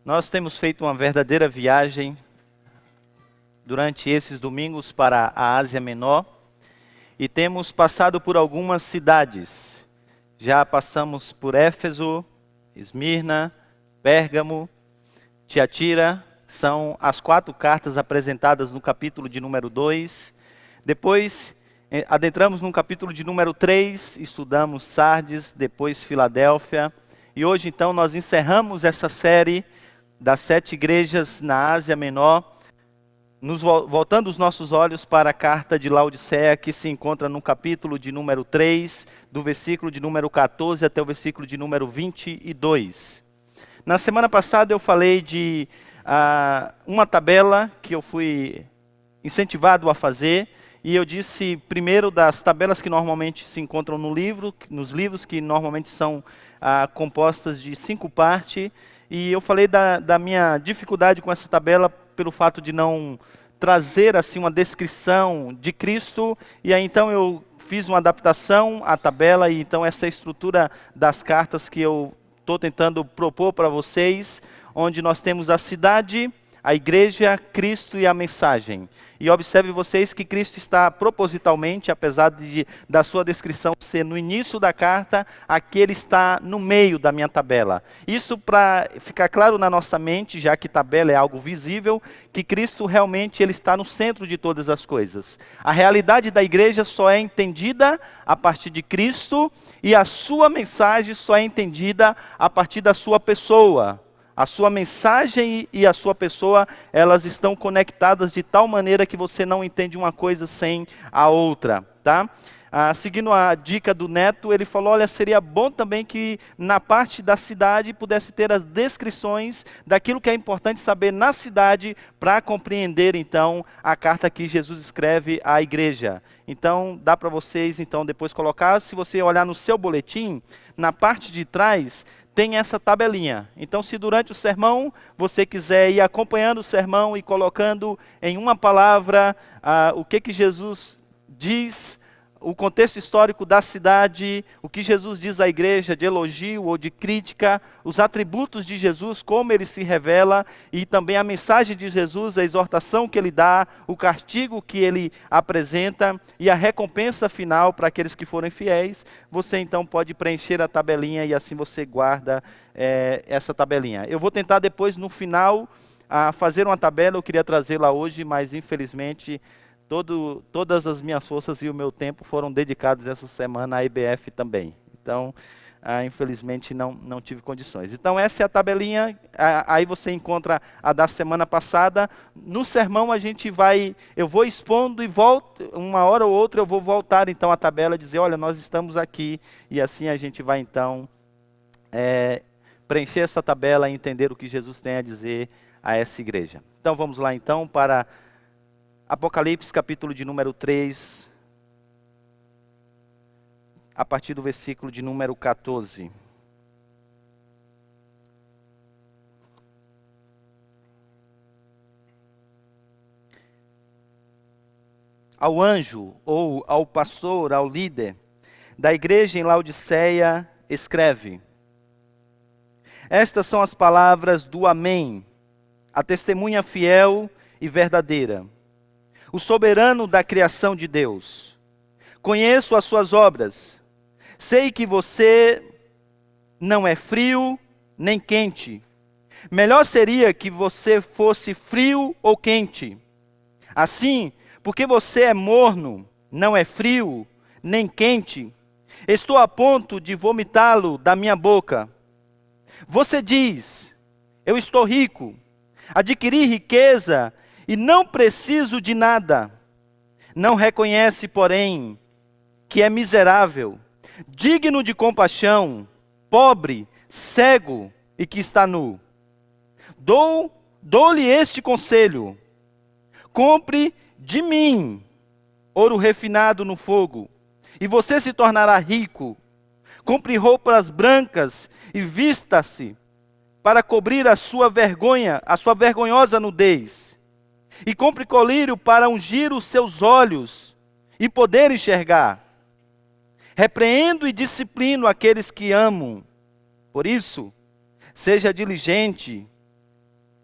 Nós temos feito uma verdadeira viagem durante esses domingos para a Ásia Menor e temos passado por algumas cidades. Já passamos por Éfeso, Esmirna, Pérgamo, Tiatira, são as 4 cartas apresentadas no capítulo de número 2. Depois adentramos no capítulo de número 3, estudamos Sardes, depois Filadélfia. E hoje então nós encerramos essa série das 7 igrejas na Ásia Menor, voltando os nossos olhos para a carta de Laodiceia, que se encontra no capítulo de número 3, do versículo de número 14 até o versículo de número 22. Na semana passada eu falei de uma tabela que eu fui incentivado a fazer, e eu disse primeiro das tabelas que normalmente se encontram nos livros que normalmente são compostas de 5 partes, e eu falei da minha dificuldade com essa tabela pelo fato de não trazer assim uma descrição de Cristo, e aí então eu fiz uma adaptação à tabela, e então essa estrutura das cartas que eu estou tentando propor para vocês, onde nós temos a cidade, a igreja, Cristo e a mensagem. E observe vocês que Cristo está propositalmente, apesar da sua descrição ser no início da carta, aqui ele está no meio da minha tabela. Isso para ficar claro na nossa mente, já que tabela é algo visível, que Cristo realmente ele está no centro de todas as coisas. A realidade da igreja só é entendida a partir de Cristo, e a sua mensagem só é entendida a partir da sua pessoa. A sua mensagem e a sua pessoa, elas estão conectadas de tal maneira que você não entende uma coisa sem a outra, tá? Seguindo a dica do Neto, ele falou, olha, seria bom também que na parte da cidade pudesse ter as descrições daquilo que é importante saber na cidade para compreender, então, a carta que Jesus escreve à igreja. Então, dá para vocês, então, depois colocar, se você olhar no seu boletim, na parte de trás, tem essa tabelinha. Então, se durante o sermão você quiser ir acompanhando o sermão e colocando em uma palavra o que Jesus diz, o contexto histórico da cidade, o que Jesus diz à igreja de elogio ou de crítica, os atributos de Jesus, como ele se revela, e também a mensagem de Jesus, a exortação que ele dá, o castigo que ele apresenta e a recompensa final para aqueles que forem fiéis, você então pode preencher a tabelinha e assim você guarda essa tabelinha. Eu vou tentar depois no final fazer uma tabela, eu queria trazê-la hoje, mas infelizmente todas as minhas forças e o meu tempo foram dedicados essa semana à IBF também. Então, infelizmente, não tive condições. Então, essa é a tabelinha. Aí você encontra a da semana passada. No sermão, eu vou expondo e volto, uma hora ou outra eu vou voltar, então, à tabela e dizer, olha, nós estamos aqui. E assim a gente vai, então, preencher essa tabela e entender o que Jesus tem a dizer a essa igreja. Então, vamos lá, então, para Apocalipse, capítulo de número 3, a partir do versículo de número 14. Ao anjo, ou ao pastor, ao líder da igreja em Laodiceia, escreve: estas são as palavras do Amém, a testemunha fiel e verdadeira, o soberano da criação de Deus. Conheço as suas obras. Sei que você não é frio nem quente. Melhor seria que você fosse frio ou quente. Assim, porque você é morno, não é frio nem quente, estou a ponto de vomitá-lo da minha boca. Você diz, eu estou rico, adquiri riqueza e não preciso de nada. Não reconhece, porém, que é miserável, digno de compaixão, pobre, cego e que está nu. Dou-lhe este conselho: compre de mim ouro refinado no fogo, e você se tornará rico. Compre roupas brancas e vista-se para cobrir a sua vergonha, a sua vergonhosa nudez. E compre colírio para ungir os seus olhos e poder enxergar. Repreendo e disciplino aqueles que amo. Por isso, seja diligente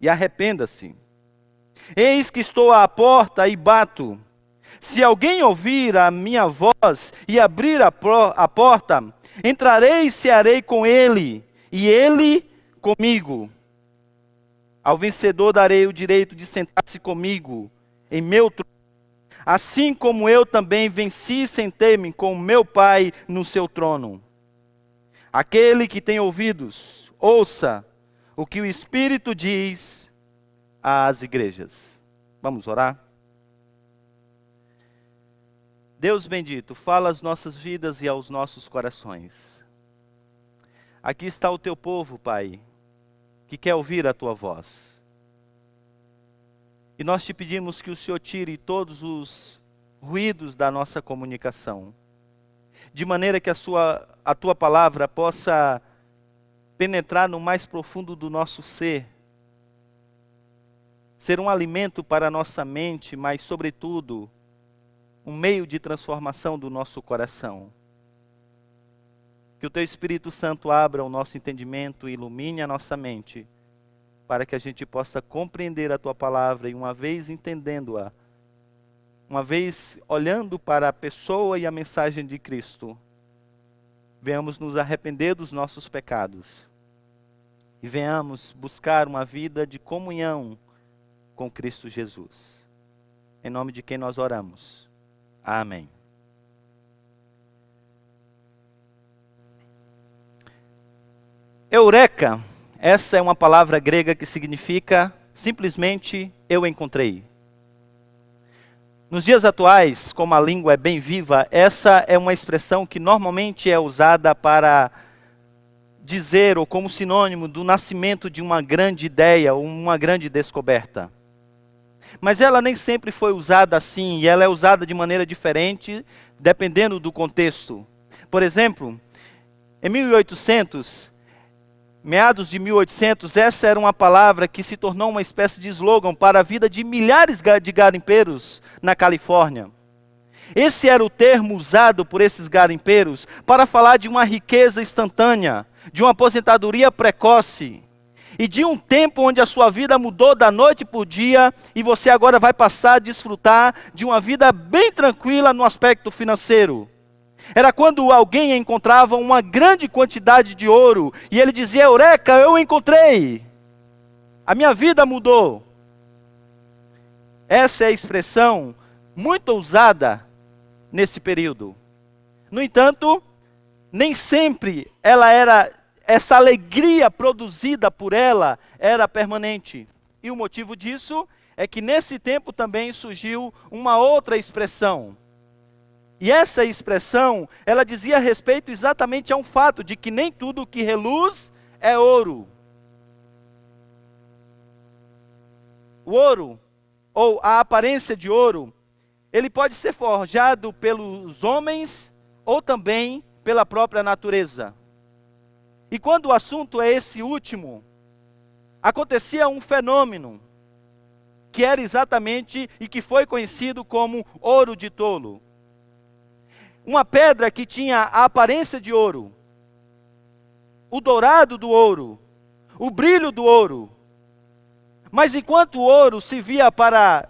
e arrependa-se. Eis que estou à porta e bato. Se alguém ouvir a minha voz e abrir a porta, entrarei e cearei com ele, e ele comigo. Ao vencedor darei o direito de sentar-se comigo em meu trono, assim como eu também venci e sentei-me com meu Pai no seu trono. Aquele que tem ouvidos, ouça o que o Espírito diz às igrejas. Vamos orar? Deus bendito, fala às nossas vidas e aos nossos corações. Aqui está o teu povo, Pai, que quer ouvir a tua voz. E nós te pedimos que o Senhor tire todos os ruídos da nossa comunicação, de maneira que a tua palavra possa penetrar no mais profundo do nosso ser um alimento para a nossa mente, mas sobretudo, um meio de transformação do nosso coração. Que o teu Espírito Santo abra o nosso entendimento e ilumine a nossa mente, para que a gente possa compreender a tua palavra e uma vez entendendo-a, uma vez olhando para a pessoa e a mensagem de Cristo, venhamos nos arrepender dos nossos pecados e venhamos buscar uma vida de comunhão com Cristo Jesus. Em nome de quem nós oramos. Amém. Eureka, essa é uma palavra grega que significa simplesmente eu encontrei. Nos dias atuais, como a língua é bem viva, essa é uma expressão que normalmente é usada para dizer ou como sinônimo do nascimento de uma grande ideia ou uma grande descoberta. Mas ela nem sempre foi usada assim, e ela é usada de maneira diferente, dependendo do contexto. Por exemplo, em 1800, meados de 1800, essa era uma palavra que se tornou uma espécie de slogan para a vida de milhares de garimpeiros na Califórnia. Esse era o termo usado por esses garimpeiros para falar de uma riqueza instantânea, de uma aposentadoria precoce, e de um tempo onde a sua vida mudou da noite para o dia, e você agora vai passar a desfrutar de uma vida bem tranquila no aspecto financeiro. Era quando alguém encontrava uma grande quantidade de ouro, e ele dizia, Eureka, eu encontrei, a minha vida mudou. Essa é a expressão muito usada nesse período. No entanto, nem sempre essa alegria produzida por ela era permanente. E o motivo disso é que nesse tempo também surgiu uma outra expressão. E essa expressão, ela dizia respeito exatamente a um fato de que nem tudo que reluz é ouro. O ouro, ou a aparência de ouro, ele pode ser forjado pelos homens ou também pela própria natureza. E quando o assunto é esse último, acontecia um fenômeno que era exatamente e que foi conhecido como ouro de tolo. Uma pedra que tinha a aparência de ouro, o dourado do ouro, o brilho do ouro. Mas enquanto o ouro servia para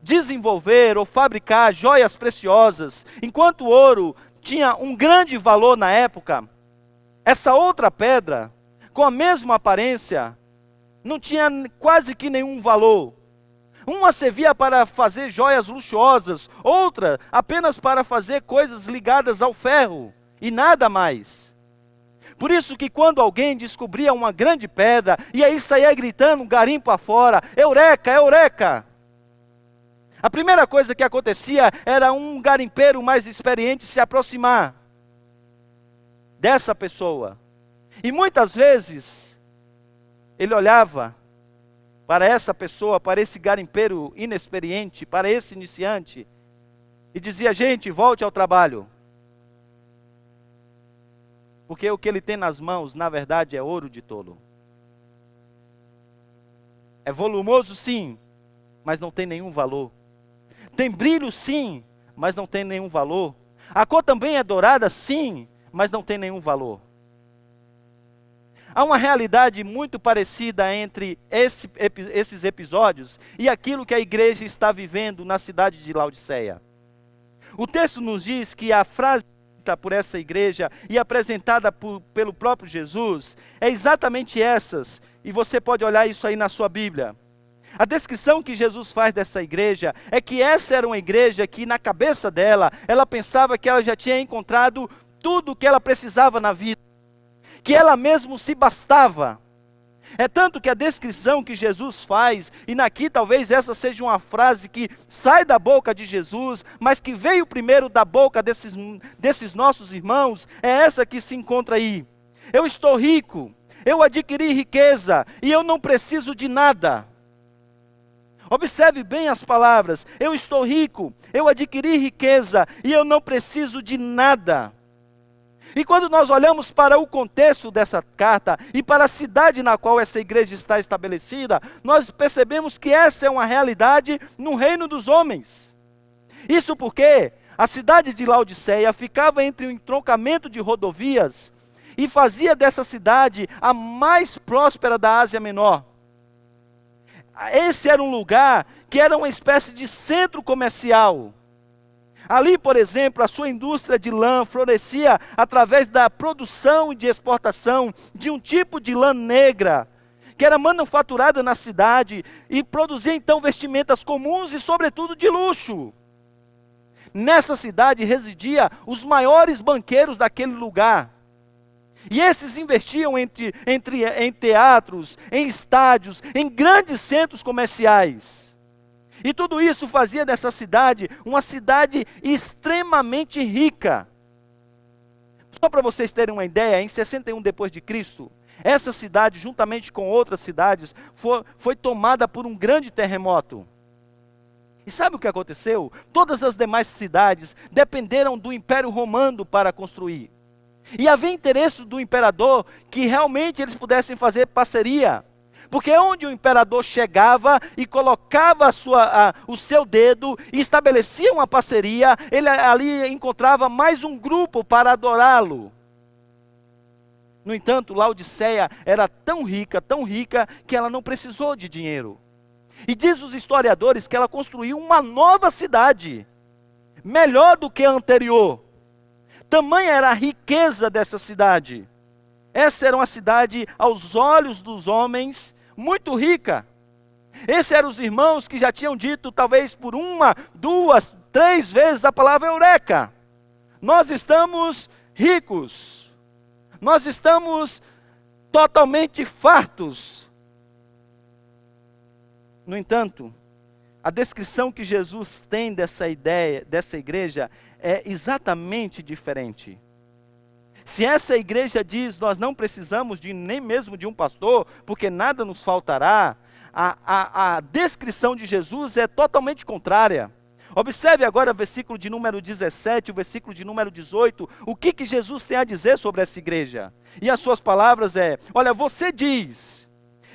desenvolver ou fabricar joias preciosas, enquanto o ouro tinha um grande valor na época, essa outra pedra, com a mesma aparência, não tinha quase que nenhum valor. Uma servia para fazer joias luxuosas, outra apenas para fazer coisas ligadas ao ferro, e nada mais. Por isso que quando alguém descobria uma grande pedra, e aí saía gritando garimpo afora, Eureka, Eureka! A primeira coisa que acontecia era um garimpeiro mais experiente se aproximar dessa pessoa. E muitas vezes, ele olhava para essa pessoa, para esse garimpeiro inexperiente, para esse iniciante, e dizia, gente, volte ao trabalho. Porque o que ele tem nas mãos, na verdade, é ouro de tolo. É volumoso, sim, mas não tem nenhum valor. Tem brilho, sim, mas não tem nenhum valor. A cor também é dourada, sim, mas não tem nenhum valor. Há uma realidade muito parecida entre esses episódios e aquilo que a igreja está vivendo na cidade de Laodiceia. O texto nos diz que a frase dita por essa igreja e apresentada pelo próprio Jesus é exatamente essas, e você pode olhar isso aí na sua Bíblia. A descrição que Jesus faz dessa igreja é que essa era uma igreja que na cabeça dela, ela pensava que ela já tinha encontrado tudo o que ela precisava na vida, que ela mesmo se bastava. É tanto que a descrição que Jesus faz, e aqui talvez essa seja uma frase que sai da boca de Jesus, mas que veio primeiro da boca desses nossos irmãos, é essa que se encontra aí. Eu estou rico, eu adquiri riqueza, e eu não preciso de nada. Observe bem as palavras, eu estou rico, eu adquiri riqueza, e eu não preciso de nada. E quando nós olhamos para o contexto dessa carta e para a cidade na qual essa igreja está estabelecida, nós percebemos que essa é uma realidade no reino dos homens. Isso porque a cidade de Laodiceia ficava entre o entroncamento de rodovias e fazia dessa cidade a mais próspera da Ásia Menor. Esse era um lugar que era uma espécie de centro comercial. Ali, por exemplo, a sua indústria de lã florescia através da produção e de exportação de um tipo de lã negra, que era manufaturada na cidade e produzia então vestimentas comuns e sobretudo de luxo. Nessa cidade residia os maiores banqueiros daquele lugar. E esses investiam em teatros, em estádios, em grandes centros comerciais. E tudo isso fazia dessa cidade uma cidade extremamente rica. Só para vocês terem uma ideia, em 61 depois de Cristo, essa cidade, juntamente com outras cidades, foi tomada por um grande terremoto. E sabe o que aconteceu? Todas as demais cidades dependeram do Império Romano para construir. E havia interesse do imperador que realmente eles pudessem fazer parceria. Porque onde o imperador chegava e colocava o seu dedo e estabelecia uma parceria, ele ali encontrava mais um grupo para adorá-lo. No entanto, Laodiceia era tão rica, que ela não precisou de dinheiro. E diz os historiadores que ela construiu uma nova cidade, melhor do que a anterior. Tamanha era a riqueza dessa cidade. Essa era uma cidade, aos olhos dos homens, muito rica. Esses eram os irmãos que já tinham dito, talvez por 1, 2, 3 vezes a palavra eureka. Nós estamos ricos. Nós estamos totalmente fartos. No entanto, a descrição que Jesus tem dessa ideia, dessa igreja, é exatamente diferente. Se essa igreja diz, nós não precisamos nem mesmo de um pastor, porque nada nos faltará, a descrição de Jesus é totalmente contrária. Observe agora o versículo de número 17, o versículo de número 18, o que Jesus tem a dizer sobre essa igreja. E as suas palavras olha, você diz,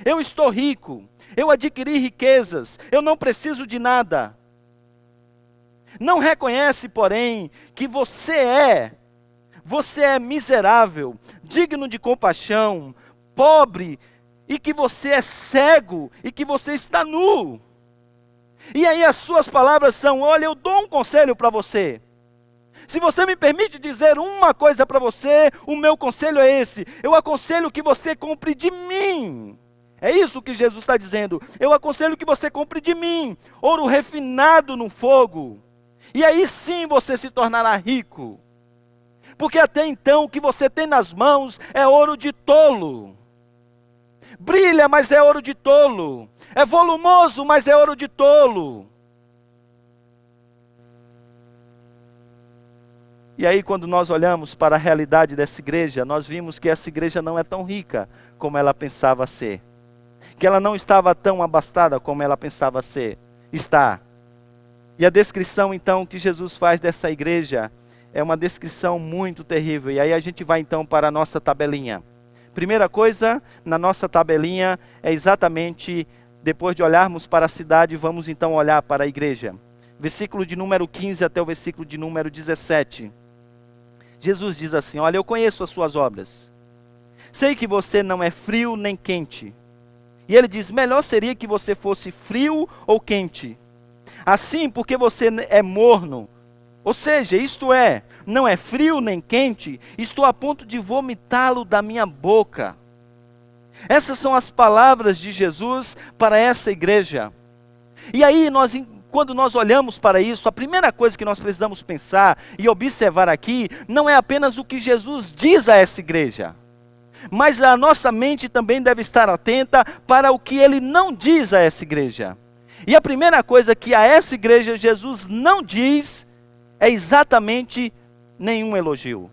eu estou rico, eu adquiri riquezas, eu não preciso de nada. Não reconhece, porém, que você é miserável, digno de compaixão, pobre, e que você é cego, e que você está nu. E aí as suas palavras são, olha, eu dou um conselho para você. Se você me permite dizer uma coisa para você, o meu conselho é esse. Eu aconselho que você compre de mim. É isso que Jesus está dizendo. Eu aconselho que você compre de mim, ouro refinado no fogo. E aí sim você se tornará rico. Porque até então o que você tem nas mãos é ouro de tolo. Brilha, mas é ouro de tolo. É volumoso, mas é ouro de tolo. E aí quando nós olhamos para a realidade dessa igreja, nós vimos que essa igreja não é tão rica como ela pensava ser. Que ela não estava tão abastada como ela pensava estar. E a descrição então que Jesus faz dessa igreja é uma descrição muito terrível. E aí a gente vai então para a nossa tabelinha. Primeira coisa, na nossa tabelinha, é exatamente, depois de olharmos para a cidade, vamos então olhar para a igreja. Versículo de número 15 até o versículo de número 17. Jesus diz assim, olha, eu conheço as suas obras. sei que você não é frio nem quente. E ele diz, melhor seria que você fosse frio ou quente. Assim, porque você é morno, ou seja, isto é, não é frio nem quente, estou a ponto de vomitá-lo da minha boca. Essas são as palavras de Jesus para essa igreja. E aí, quando nós olhamos para isso, a primeira coisa que nós precisamos pensar e observar aqui, não é apenas o que Jesus diz a essa igreja, mas a nossa mente também deve estar atenta para o que ele não diz a essa igreja. E a primeira coisa que a essa igreja Jesus não diz é exatamente nenhum elogio.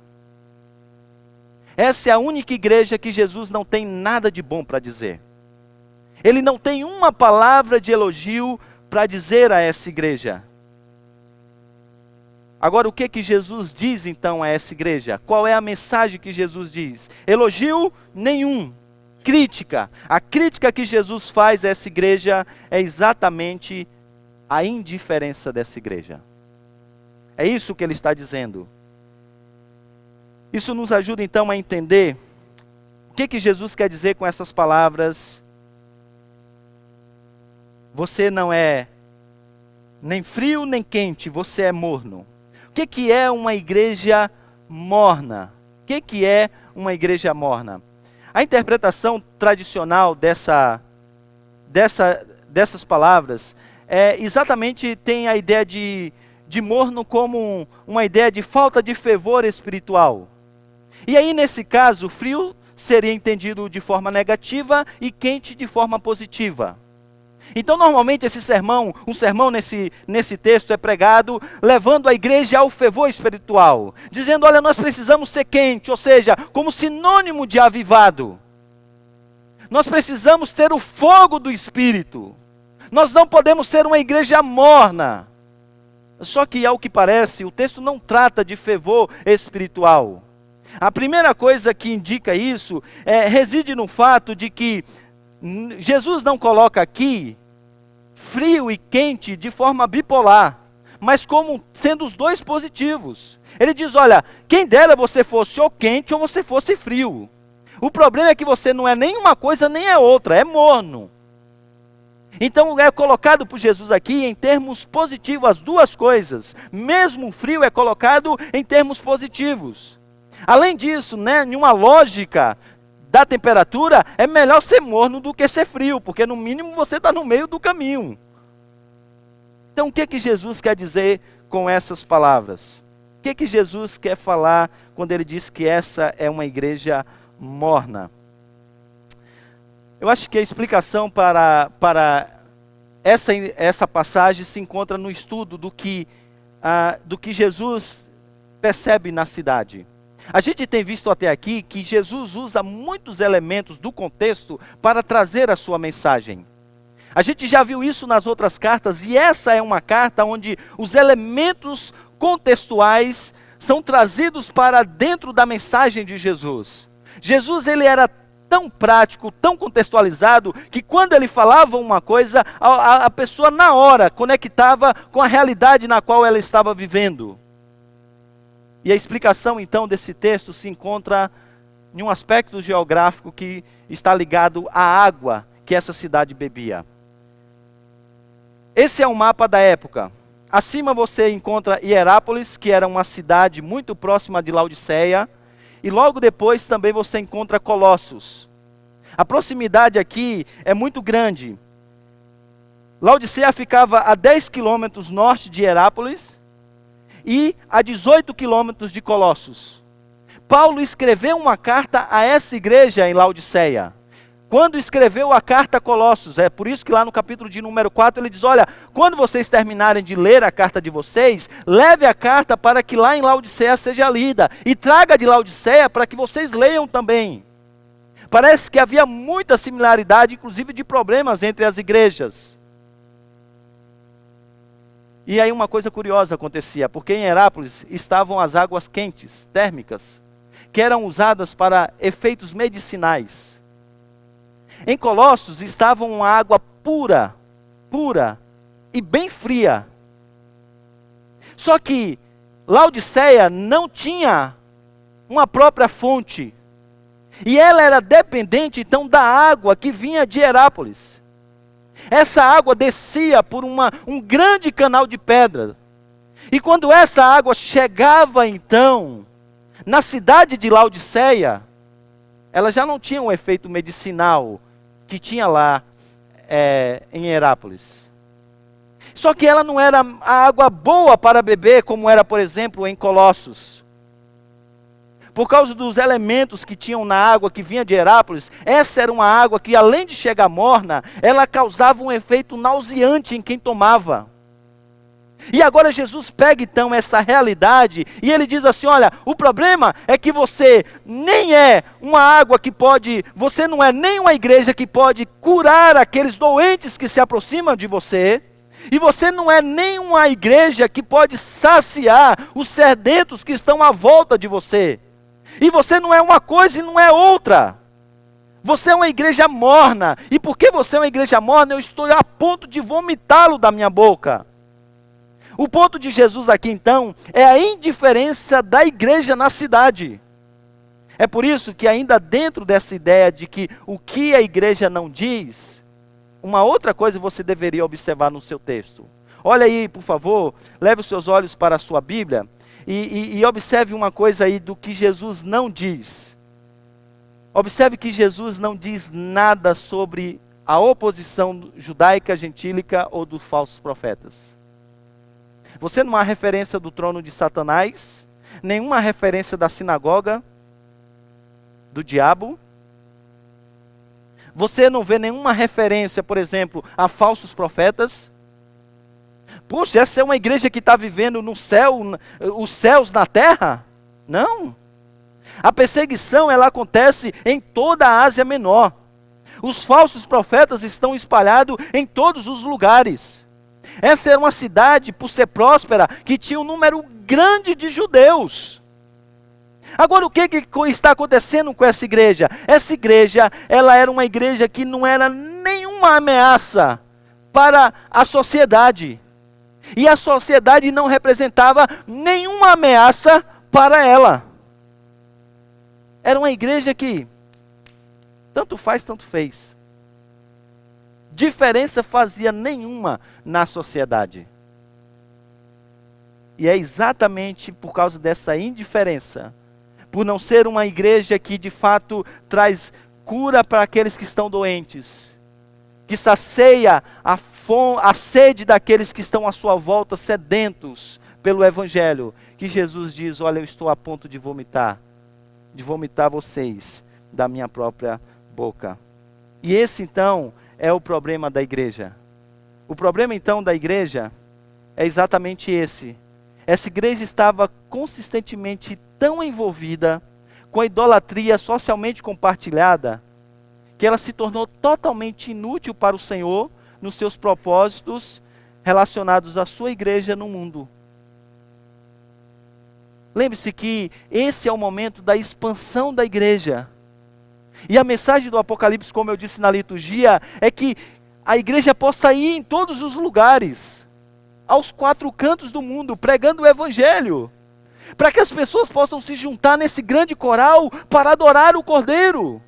Essa é a única igreja que Jesus não tem nada de bom para dizer. Ele não tem uma palavra de elogio para dizer a essa igreja. Agora, o que Jesus diz então a essa igreja? Qual é a mensagem que Jesus diz? Elogio nenhum. Crítica. A crítica que Jesus faz a essa igreja é exatamente a indiferença dessa igreja. É isso que ele está dizendo. Isso nos ajuda então a entender o que Jesus quer dizer com essas palavras. Você não é nem frio nem quente, você é morno. O que é uma igreja morna? O que é uma igreja morna? A interpretação tradicional dessas palavras exatamente tem a ideia de morno como uma ideia de falta de fervor espiritual. E aí, nesse caso, frio seria entendido de forma negativa e quente de forma positiva. Então, normalmente, um sermão nesse texto é pregado levando a igreja ao fervor espiritual, dizendo, olha, nós precisamos ser quente, ou seja, como sinônimo de avivado. Nós precisamos ter o fogo do Espírito. Nós não podemos ser uma igreja morna. Só que, ao que parece, o texto não trata de fervor espiritual. A primeira coisa que indica isso reside no fato de que Jesus não coloca aqui frio e quente de forma bipolar, mas como sendo os dois positivos. Ele diz, olha, quem dera você fosse ou quente ou você fosse frio. O problema é que você não é nem uma coisa nem é outra, é morno. Então é colocado por Jesus aqui em termos positivos as duas coisas. Mesmo o frio é colocado em termos positivos. Além disso, em uma lógica da temperatura, é melhor ser morno do que ser frio, porque no mínimo você está no meio do caminho. Então o que Jesus quer dizer com essas palavras? O que Jesus quer falar quando ele diz que essa é uma igreja morna? Eu acho que a explicação para essa passagem se encontra no estudo do que Jesus percebe na cidade. A gente tem visto até aqui que Jesus usa muitos elementos do contexto para trazer a sua mensagem. A gente já viu isso nas outras cartas, e essa é uma carta onde os elementos contextuais são trazidos para dentro da mensagem de Jesus. Jesus, ele era tão prático, tão contextualizado, que quando ele falava uma coisa, a pessoa na hora conectava com a realidade na qual ela estava vivendo. E a explicação então desse texto se encontra em um aspecto geográfico que está ligado à água que essa cidade bebia. Esse é um mapa da época. Acima você encontra Hierápolis, que era uma cidade muito próxima de Laodiceia, e logo depois também você encontra Colossos. A proximidade aqui é muito grande. Laodiceia ficava a 10 quilômetros norte de Hierápolis, e a 18 quilômetros de Colossos. Paulo escreveu uma carta a essa igreja em Laodiceia. Quando escreveu a carta a Colossos, é por isso que lá no capítulo de número 4 ele diz, olha, quando vocês terminarem de ler a carta de vocês, leve a carta para que lá em Laodiceia seja lida, e traga de Laodiceia para que vocês leiam também. Parece que havia muita similaridade, inclusive de problemas entre as igrejas. E aí uma coisa curiosa acontecia, porque em Hierápolis estavam as águas quentes, térmicas, que eram usadas para efeitos medicinais. Em Colossos estavam uma água pura e bem fria. Só que Laodiceia não tinha uma própria fonte. E ela era dependente então da água que vinha de Herápolis. Essa água descia por um grande canal de pedra. E quando essa água chegava então na cidade de Laodiceia, ela já não tinha um efeito medicinal que tinha lá em Herápolis. Só que ela não era a água boa para beber, como era, por exemplo, em Colossos. Por causa dos elementos que tinham na água que vinha de Herápolis, essa era uma água que, além de chegar morna, ela causava um efeito nauseante em quem tomava. E agora Jesus pega então essa realidade e ele diz assim: olha, o problema é que você nem é uma água que pode, você não é nem uma igreja que pode curar aqueles doentes que se aproximam de você, e você não é nem uma igreja que pode saciar os sedentos que estão à volta de você. E você não é uma coisa e não é outra. Você é uma igreja morna, e porque você é uma igreja morna, eu estou a ponto de vomitá-lo da minha boca. O ponto de Jesus aqui então é a indiferença da igreja na cidade. É por isso que ainda dentro dessa ideia de que o que a igreja não diz, uma outra coisa você deveria observar no seu texto. Olha aí, por favor, leve os seus olhos para a sua Bíblia e observe uma coisa aí do que Jesus não diz. Observe que Jesus não diz nada sobre a oposição judaica, gentílica ou dos falsos profetas. Você não há referência do trono de Satanás, nenhuma referência da sinagoga do diabo. Você não vê nenhuma referência, por exemplo, a falsos profetas. Puxa, essa é uma igreja que está vivendo no céu, os céus na terra? Não. A perseguição, ela acontece em toda a Ásia Menor. Os falsos profetas estão espalhados em todos os lugares. Essa era uma cidade, por ser próspera, que tinha um número grande de judeus. Agora, o que está acontecendo com essa igreja? Essa igreja, ela era uma igreja que não era nenhuma ameaça para a sociedade. E a sociedade não representava nenhuma ameaça para ela. Era uma igreja que tanto faz, tanto fez. Diferença fazia nenhuma na sociedade. E é exatamente por causa dessa indiferença, por não ser uma igreja que de fato traz cura para aqueles que estão doentes, que sacia a sede daqueles que estão à sua volta sedentos pelo Evangelho, que Jesus diz: olha, eu estou a ponto de vomitar vocês da minha própria boca. E esse então é o problema da igreja. O problema então da igreja é exatamente esse. Essa igreja estava consistentemente tão envolvida com a idolatria socialmente compartilhada, que ela se tornou totalmente inútil para o Senhor nos seus propósitos relacionados à sua igreja no mundo. Lembre-se que esse é o momento da expansão da igreja. E a mensagem do Apocalipse, como eu disse na liturgia, é que a igreja possa ir em todos os lugares, aos 4 cantos do mundo, pregando o Evangelho, para que as pessoas possam se juntar nesse grande coral para adorar o Cordeiro.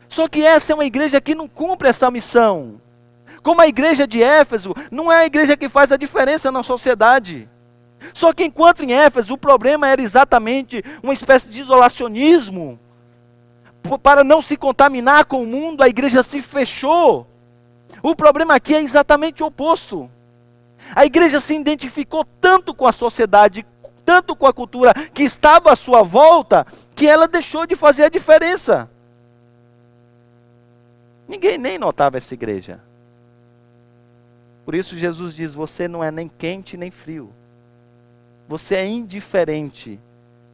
Só que essa é uma igreja que não cumpre essa missão. Como a igreja de Éfeso, não é a igreja que faz a diferença na sociedade. Só que enquanto em Éfeso o problema era exatamente uma espécie de isolacionismo, para não se contaminar com o mundo, a igreja se fechou. O problema aqui é exatamente o oposto. A igreja se identificou tanto com a sociedade, tanto com a cultura que estava à sua volta, que ela deixou de fazer a diferença. Ninguém nem notava essa igreja. Por isso Jesus diz: você não é nem quente nem frio. Você é indiferente.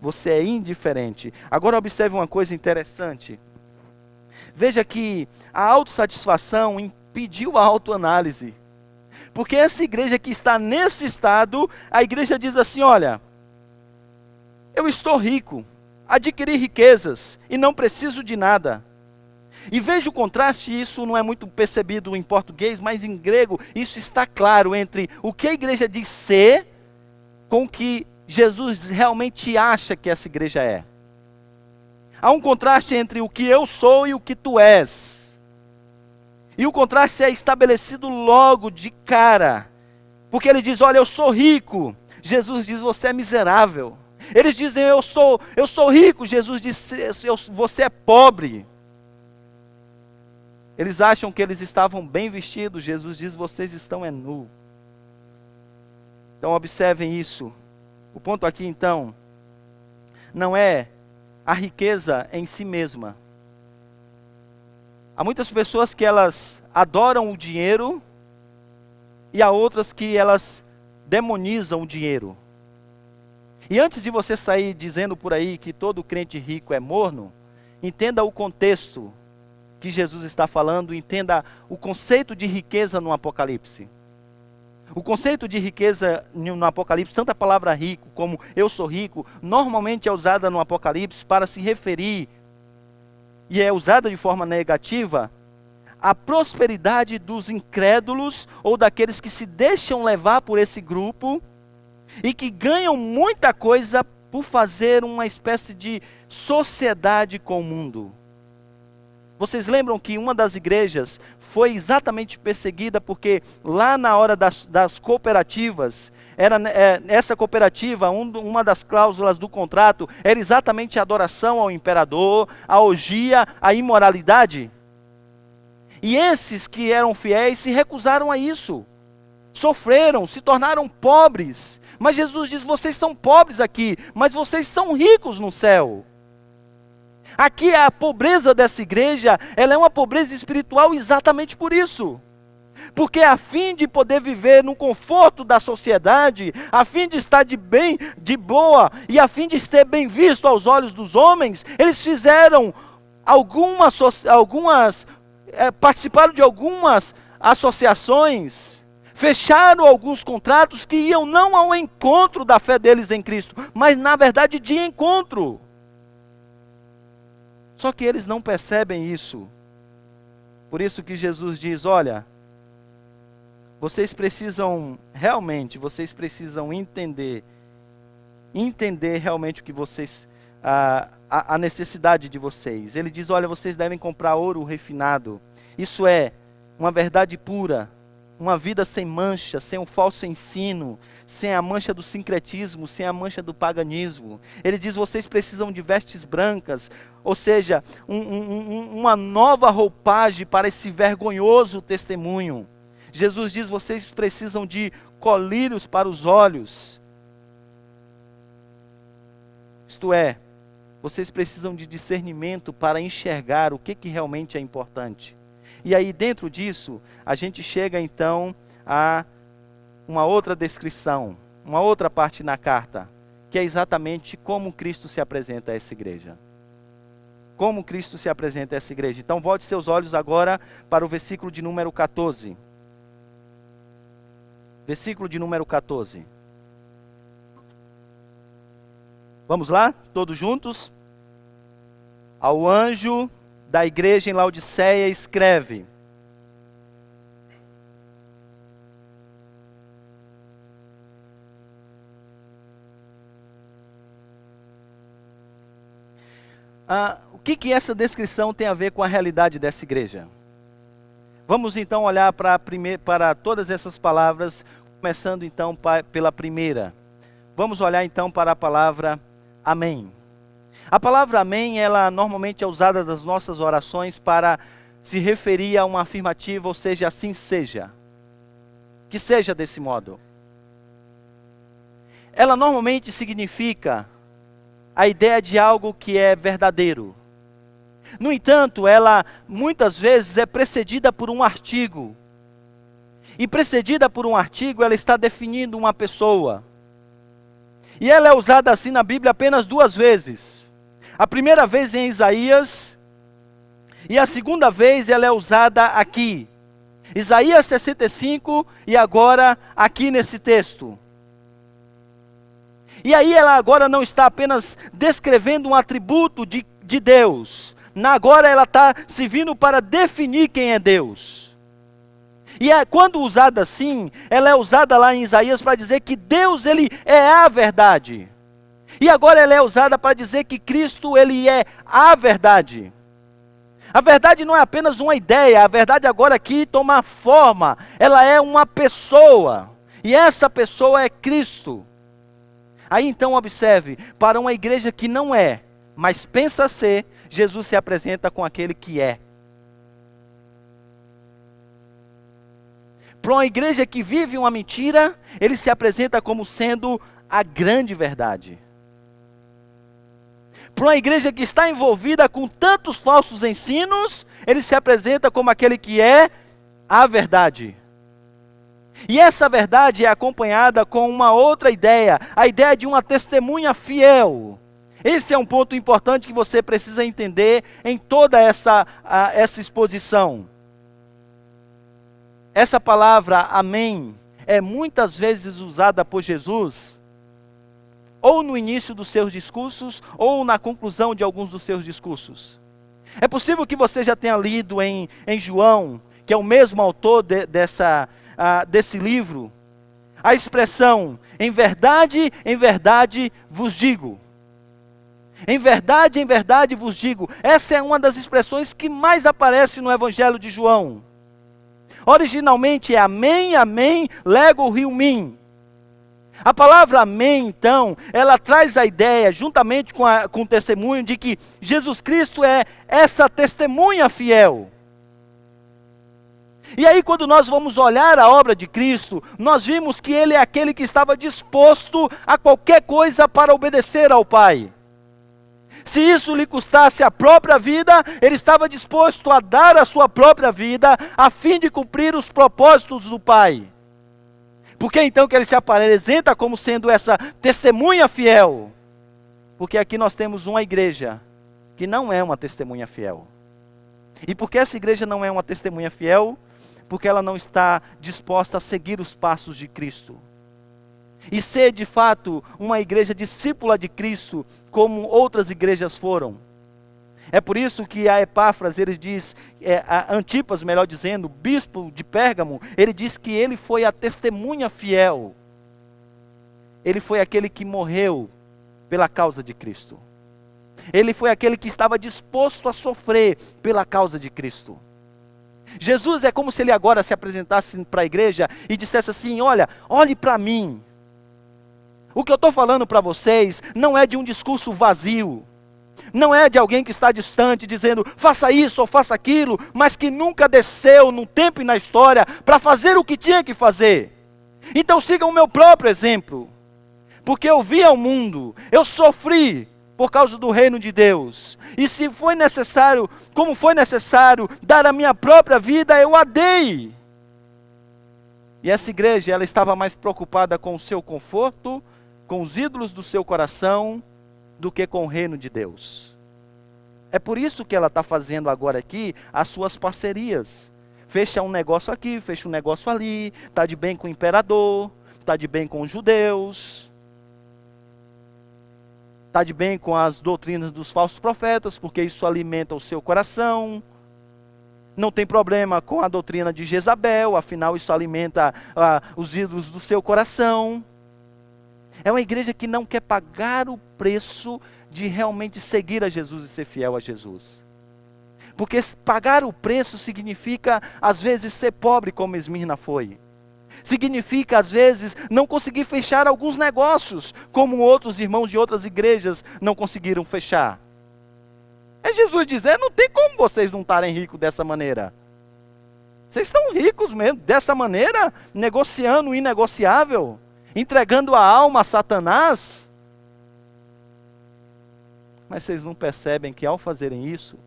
Você é indiferente. Agora observe uma coisa interessante. Veja que a autossatisfação impediu a autoanálise. Porque essa igreja que está nesse estado, a igreja diz assim: olha, eu estou rico, adquiri riquezas e não preciso de nada. E veja o contraste, isso não é muito percebido em português, mas em grego isso está claro entre o que a igreja diz ser com o que Jesus realmente acha que essa igreja é. Há um contraste entre o que eu sou e o que tu és. E o contraste é estabelecido logo de cara. Porque ele diz, olha, eu sou rico. Jesus diz, você é miserável. Eles dizem, eu sou rico. Jesus diz, você é pobre. Eles acham que eles estavam bem vestidos. Jesus diz, vocês estão nu. Então observem isso. O ponto aqui então, não é a riqueza em si mesma. Há muitas pessoas que elas adoram o dinheiro e há outras que elas demonizam o dinheiro. E antes de você sair dizendo por aí que todo crente rico é morno, entenda o contexto que Jesus está falando, entenda o conceito de riqueza no Apocalipse. O conceito de riqueza no Apocalipse, tanto a palavra rico como eu sou rico, normalmente é usada no Apocalipse para se referir, e é usada de forma negativa, à prosperidade dos incrédulos ou daqueles que se deixam levar por esse grupo e que ganham muita coisa por fazer uma espécie de sociedade com o mundo. Vocês lembram que uma das igrejas foi exatamente perseguida porque lá na hora das cooperativas, essa cooperativa, uma das cláusulas do contrato, era exatamente a adoração ao imperador, a orgia, a imoralidade. E esses que eram fiéis se recusaram a isso. Sofreram, se tornaram pobres. Mas Jesus diz, vocês são pobres aqui, mas vocês são ricos no céu. Aqui a pobreza dessa igreja, ela é uma pobreza espiritual exatamente por isso. Porque a fim de poder viver no conforto da sociedade, a fim de estar de bem, de boa, e a fim de ser bem visto aos olhos dos homens, eles fizeram participaram de algumas associações, fecharam alguns contratos que iam não ao encontro da fé deles em Cristo, mas na verdade de encontro. Só que eles não percebem isso. Por isso que Jesus diz, olha, vocês precisam entender realmente o que vocês, a necessidade de vocês. Ele diz, olha, vocês devem comprar ouro refinado. Isso é uma verdade pura, uma vida sem mancha, sem um falso ensino, sem a mancha do sincretismo, sem a mancha do paganismo. Ele diz, vocês precisam de vestes brancas, ou seja, uma nova roupagem para esse vergonhoso testemunho. Jesus diz, vocês precisam de colírios para os olhos. Isto é, vocês precisam de discernimento para enxergar o que realmente é importante. E aí dentro disso, a gente chega então a uma outra descrição, uma outra parte na carta, que é exatamente como Cristo se apresenta a essa igreja. Como Cristo se apresenta a essa igreja. Então volte seus olhos agora para o versículo de número 14. Versículo de número 14. Vamos lá? Todos juntos? Ao anjo da igreja em Laodiceia escreve: o que essa descrição tem a ver com a realidade dessa igreja? Vamos então olhar para todas essas palavras, começando então pela primeira. Vamos olhar então para a palavra amém. A palavra amém, ela normalmente é usada nas nossas orações para se referir a uma afirmativa, ou seja, assim seja. Que seja desse modo. Ela normalmente significa a ideia de algo que é verdadeiro. No entanto, ela muitas vezes é precedida por um artigo. E precedida por um artigo, ela está definindo uma pessoa. E ela é usada assim na Bíblia apenas 2 vezes. A primeira vez em Isaías, e a segunda vez ela é usada aqui. Isaías 65 e agora aqui nesse texto. E aí ela agora não está apenas descrevendo um atributo de Deus. Agora ela está se vindo para definir quem é Deus. E quando usada assim, ela é usada lá em Isaías para dizer que Deus, ele é a verdade. E agora ela é usada para dizer que Cristo, ele é a verdade. A verdade não é apenas uma ideia, a verdade agora aqui toma forma, ela é uma pessoa, e essa pessoa é Cristo. Aí então observe, para uma igreja que não é, mas pensa ser, Jesus se apresenta com aquele que é. Para uma igreja que vive uma mentira, ele se apresenta como sendo a grande verdade. Para uma igreja que está envolvida com tantos falsos ensinos, ele se apresenta como aquele que é a verdade. E essa verdade é acompanhada com uma outra ideia, a ideia de uma testemunha fiel. Esse é um ponto importante que você precisa entender em toda essa exposição. Essa palavra amém é muitas vezes usada por Jesus ou no início dos seus discursos, ou na conclusão de alguns dos seus discursos. É possível que você já tenha lido em João, que é o mesmo autor desse livro, a expressão, em verdade vos digo. Em verdade vos digo. Essa é uma das expressões que mais aparece no Evangelho de João. Originalmente é amém, amém, lego rio mim. A palavra amém, então, ela traz a ideia, juntamente com o testemunho, de que Jesus Cristo é essa testemunha fiel. E aí, quando nós vamos olhar a obra de Cristo, nós vimos que Ele é aquele que estava disposto a qualquer coisa para obedecer ao Pai. Se isso lhe custasse a própria vida, Ele estava disposto a dar a sua própria vida, a fim de cumprir os propósitos do Pai. Por que então que ele se apresenta como sendo essa testemunha fiel? Porque aqui nós temos uma igreja que não é uma testemunha fiel. E por que essa igreja não é uma testemunha fiel? Porque ela não está disposta a seguir os passos de Cristo. E ser de fato uma igreja discípula de Cristo, como outras igrejas foram. É por isso que a Epáfras, ele diz, a Antipas, melhor dizendo, bispo de Pérgamo, ele diz que ele foi a testemunha fiel. Ele foi aquele que morreu pela causa de Cristo. Ele foi aquele que estava disposto a sofrer pela causa de Cristo. Jesus é como se ele agora se apresentasse para a igreja e dissesse assim, olha, olhe para mim. O que eu estou falando para vocês não é de um discurso vazio. Não é de alguém que está distante dizendo, faça isso ou faça aquilo, mas que nunca desceu no tempo e na história para fazer o que tinha que fazer. Então sigam o meu próprio exemplo. Porque eu vi ao mundo, eu sofri por causa do reino de Deus. E se foi necessário, como foi necessário dar a minha própria vida, eu a dei. E essa igreja, ela estava mais preocupada com o seu conforto, com os ídolos do seu coração, do que com o reino de Deus. É por isso que ela está fazendo agora aqui as suas parcerias. Fecha um negócio aqui, fecha um negócio ali, está de bem com o imperador, está de bem com os judeus, está de bem com as doutrinas dos falsos profetas, porque isso alimenta o seu coração. Não tem problema com a doutrina de Jezabel, afinal isso alimenta os ídolos do seu coração. É uma igreja que não quer pagar o preço de realmente seguir a Jesus e ser fiel a Jesus. Porque pagar o preço significa, às vezes, ser pobre como Esmirna foi. Significa, às vezes, não conseguir fechar alguns negócios, como outros irmãos de outras igrejas não conseguiram fechar. É Jesus dizendo, não tem como vocês não estarem ricos dessa maneira. Vocês estão ricos mesmo, dessa maneira, negociando o inegociável. Entregando a alma a Satanás. Mas vocês não percebem que ao fazerem isso,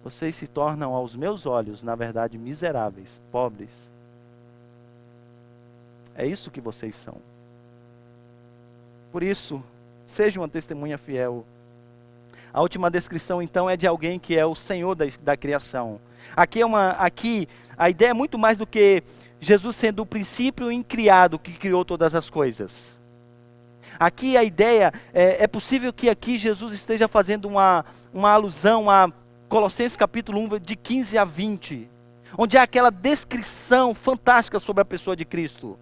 vocês se tornam aos meus olhos, na verdade, miseráveis, pobres. É isso que vocês são. Por isso, seja uma testemunha fiel. A última descrição então é de alguém que é o Senhor da criação. Aqui a ideia é muito mais do que Jesus sendo o princípio incriado que criou todas as coisas. Aqui a ideia, é possível que aqui Jesus esteja fazendo uma alusão a Colossenses capítulo 1, de 15 a 20, onde há aquela descrição fantástica sobre a pessoa de Cristo.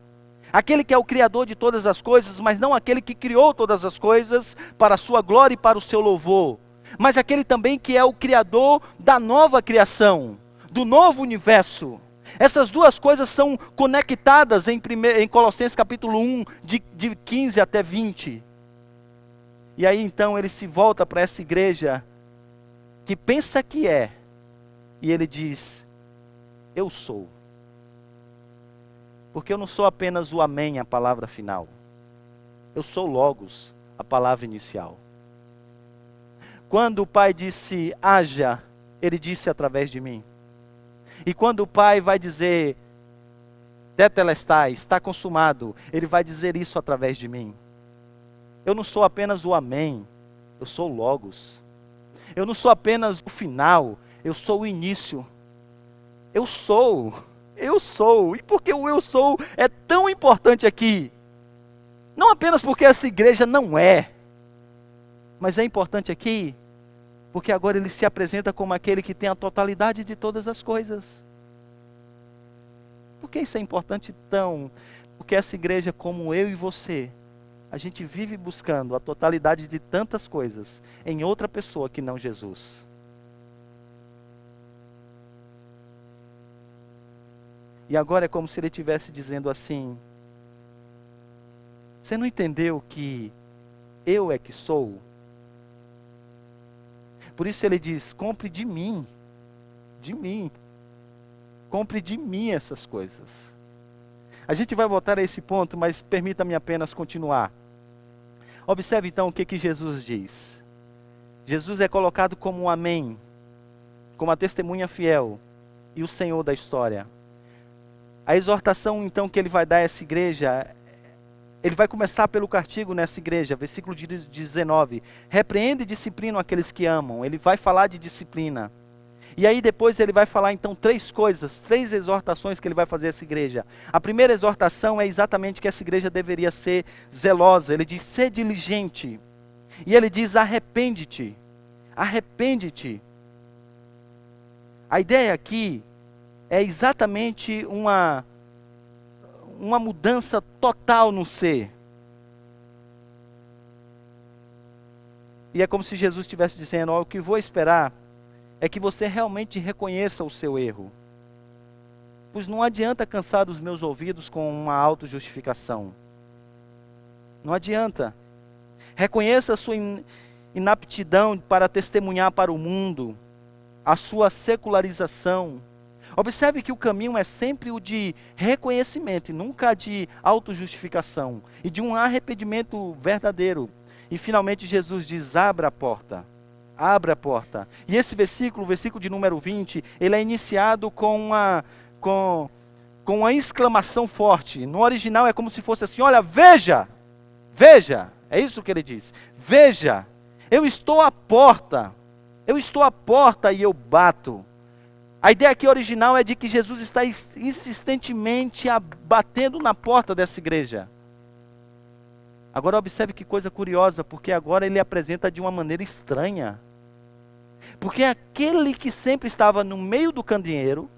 Aquele que é o Criador de todas as coisas, mas não aquele que criou todas as coisas para a sua glória e para o seu louvor. Mas aquele também que é o Criador da nova criação, do novo universo. Essas duas coisas são conectadas em Colossenses capítulo 1, de 15 até 20. E aí então ele se volta para essa igreja que pensa que é, e ele diz: eu sou. Porque eu não sou apenas o amém, a palavra final. Eu sou logos, a palavra inicial. Quando o Pai disse haja, ele disse através de mim. E quando o Pai vai dizer tetelestai, está consumado, ele vai dizer isso através de mim. Eu não sou apenas o amém, eu sou o logos. Eu não sou apenas o final, eu sou o início. Eu sou. E porque o eu sou é tão importante aqui? Não apenas porque essa igreja não é, mas é importante aqui porque agora ele se apresenta como aquele que tem a totalidade de todas as coisas. Por que isso é importante tão? Porque essa igreja, como eu e você, a gente vive buscando a totalidade de tantas coisas em outra pessoa que não Jesus. E agora é como se ele estivesse dizendo assim: você não entendeu que eu é que sou? Por isso ele diz: compre de mim, compre de mim essas coisas. A gente vai voltar a esse ponto, mas permita-me apenas continuar. Observe então o que Jesus diz. Jesus é colocado como um amém, como a testemunha fiel e o Senhor da história. A exortação então que ele vai dar a essa igreja, ele vai começar pelo castigo nessa igreja, versículo 19. Repreende e disciplina aqueles que amam. Ele vai falar de disciplina. E aí depois ele vai falar então três exortações que ele vai fazer a essa igreja. A primeira exortação é exatamente que essa igreja deveria ser zelosa. Ele diz: ser diligente. E ele diz: arrepende-te. Arrepende-te. A ideia aqui é exatamente uma mudança total no ser. E é como se Jesus estivesse dizendo: o que vou esperar é que você realmente reconheça o seu erro. Pois não adianta cansar os meus ouvidos com uma autojustificação. Não adianta. Reconheça a sua inaptidão para testemunhar para o mundo, a sua secularização. Observe que o caminho é sempre o de reconhecimento e nunca de autojustificação, e de um arrependimento verdadeiro. E finalmente Jesus diz: abra a porta. Abra a porta. E esse versículo, o versículo de número 20, ele é iniciado com uma exclamação forte. No original é como se fosse assim: olha, veja, veja. É isso que ele diz. Veja, eu estou à porta. Eu estou à porta e eu bato. A ideia aqui original é de que Jesus está insistentemente batendo na porta dessa igreja. Agora observe que coisa curiosa, porque agora ele apresenta de uma maneira estranha. Porque aquele que sempre estava no meio do candeeiro,